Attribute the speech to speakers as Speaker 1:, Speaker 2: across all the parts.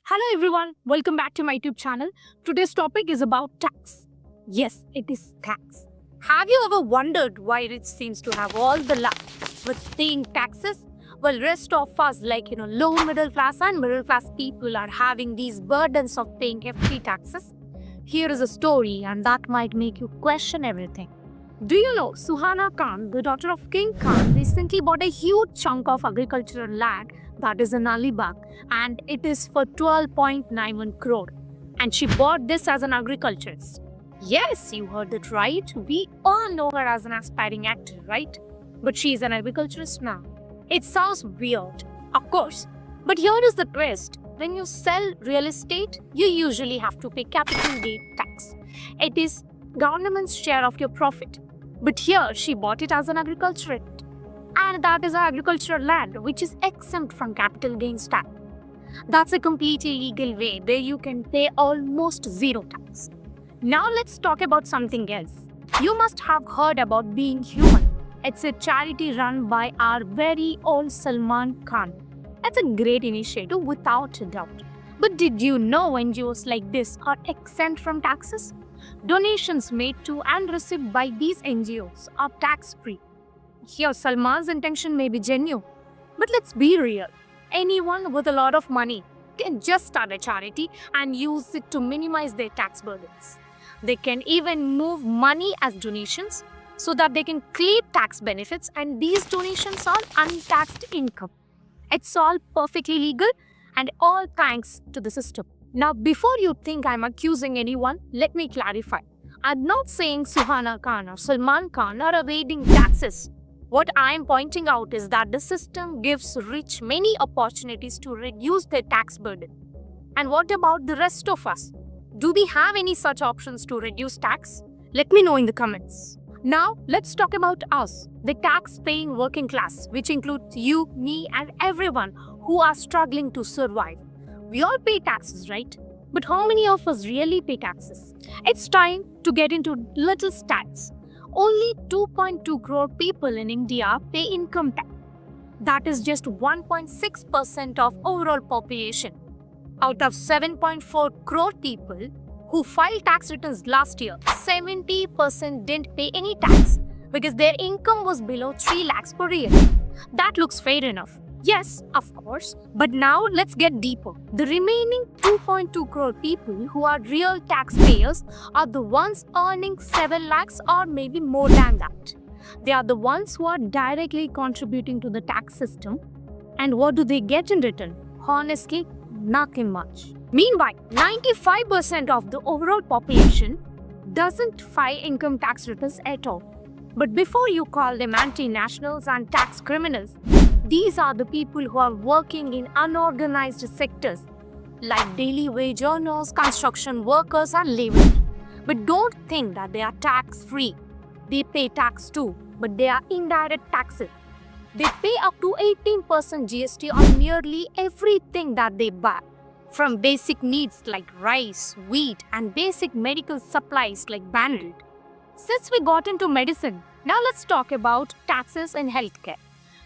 Speaker 1: Hello everyone, welcome back to my YouTube channel. Today's topic is about tax. Yes, it is tax. Have you ever wondered why rich seems to have all the luck with paying taxes? While rest of us like low middle class and middle class people are having these burdens of paying hefty taxes? Here is a story and that might make you question everything. Do you know Suhana Khan, the daughter of King Khan, recently bought a huge chunk of agricultural land that is in Alibag and it is for 12.91 crore. And she bought this as an agriculturist. Yes, you heard it right. We all know her as an aspiring actor, right? But she is an agriculturist now. It sounds weird, of course. But here is the twist. When you sell real estate, you usually have to pay capital gain tax. It is government's share of your profit. But here she bought it as an agriculturist. And that is agricultural land which is exempt from capital gains tax. That's a completely legal way where you can pay almost zero tax. Now let's talk about something else. You must have heard about Being Human. It's a charity run by our very own Salman Khan. It's a great initiative without a doubt. But did you know NGOs like this are exempt from taxes? Donations made to and received by these NGOs are tax-free. Here, Salman's intention may be genuine, but let's be real. Anyone with a lot of money can just start a charity and use it to minimize their tax burdens. They can even move money as donations so that they can claim tax benefits, and these donations are untaxed income. It's all perfectly legal and all thanks to the system. Now, before you think I'm accusing anyone, let me clarify. I'm not saying Suhana Khan or Salman Khan are evading taxes. What I'm pointing out is that the system gives rich many opportunities to reduce their tax burden. And what about the rest of us? Do we have any such options to reduce tax? Let me know in the comments. Now, let's talk about us, the tax-paying working class, which includes you, me, and everyone who are struggling to survive. We all pay taxes, right? But how many of us really pay taxes? It's time to get into little stats. Only 2.2 crore people in India pay income tax. That is just 1.6% of overall population. Out of 7.4 crore people who filed tax returns last year, 70% didn't pay any tax because their income was below 3 lakhs per year. That looks fair enough. Yes, of course. But now let's get deeper. The remaining 2.2 crore people who are real taxpayers are the ones earning 7 lakhs or maybe more than that. They are the ones who are directly contributing to the tax system. And what do they get in return? Honestly, nothing much. Meanwhile, 95% of the overall population doesn't file income tax returns at all. But before you call them anti-nationals and tax criminals, these are the people who are working in unorganized sectors like daily wage earners, construction workers, and laborers. But don't think that they are tax-free. They pay tax too, but they are indirect taxes. They pay up to 18% GST on nearly everything that they buy, from basic needs like rice, wheat, and basic medical supplies like Bandage. Since we got into medicine, now let's talk about taxes in healthcare.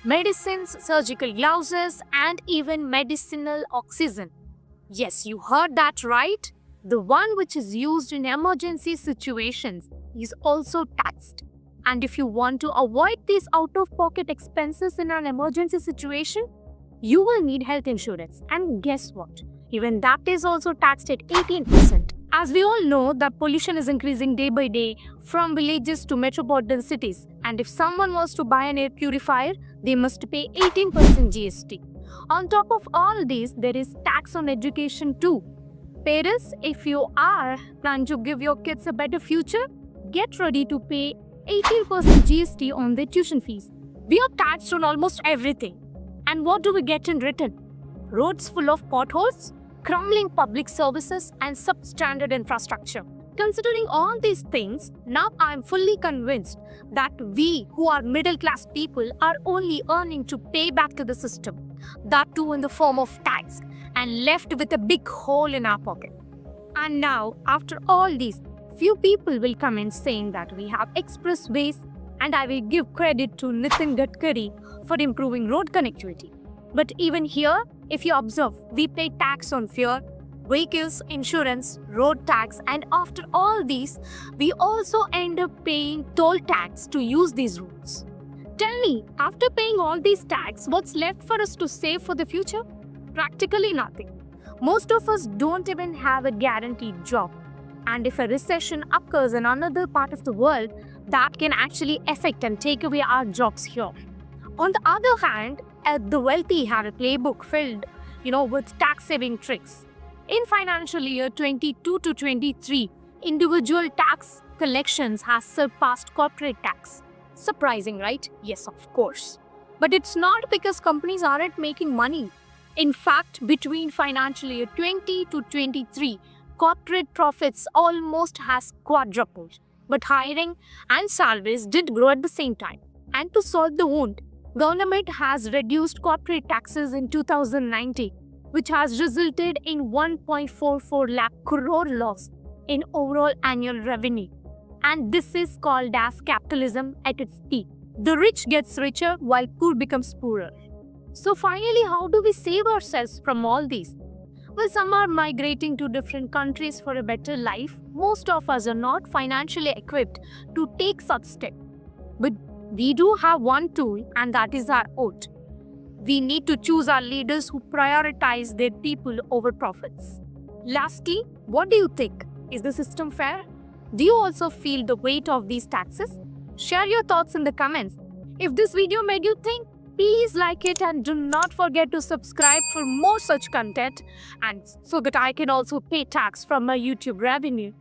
Speaker 1: Medicines, surgical gloves, and even medicinal oxygen. Yes, you heard that right. The one which is used in emergency situations is also taxed. And if you want to avoid these out-of-pocket expenses in an emergency situation, you will need health insurance. And guess what? Even that is also taxed at 18%. As we all know, that pollution is increasing day by day from villages to metropolitan cities. And if someone wants to buy an air purifier, they must pay 18% GST. On top of all this, there is tax on education too. Parents, if you are planning to give your kids a better future, get ready to pay 18% GST on their tuition fees. We are taxed on almost everything. And what do we get in return? Roads full of potholes, crumbling public services, and substandard infrastructure. Considering all these things, now I am fully convinced that we who are middle class people are only earning to pay back to the system, that too in the form of tax, and left with a big hole in our pocket. And now, after all these, few people will come in saying that we have expressways, and I will give credit to Nitin Gadkari for improving road connectivity. But even here, If you observe, we pay tax on fuel, vehicles, insurance, road tax, and after all these, we also end up paying toll tax to use these roads. Tell me, after paying all these tax, what's left for us to save for the future? Practically nothing. Most of us don't even have a guaranteed job. And if a recession occurs in another part of the world, that can actually affect and take away our jobs here. On the other hand, the wealthy have a playbook filled, with tax-saving tricks. In financial year 22 to 23, individual tax collections has surpassed corporate tax. Surprising, right? Yes, of course. But it's not because companies aren't making money. In fact, between financial year 20 to 23, corporate profits almost has quadrupled. But hiring and salaries did grow at the same time. And to solve the wound, government has reduced corporate taxes in 2019, which has resulted in 1.44 lakh crore loss in overall annual revenue. And this is called as capitalism at its peak. The rich gets richer while poor becomes poorer. So finally, how do we save ourselves from all these? Well, some are migrating to different countries for a better life. Most of us are not financially equipped to take such steps. But we do have one tool, and that is our vote. We need to choose our leaders who prioritize their people over profits. Lastly, what do you think? Is the system fair? Do you also feel the weight of these taxes? Share your thoughts in the comments. If this video made you think, please like it and do not forget to subscribe for more such content and so that I can also pay tax from my YouTube revenue.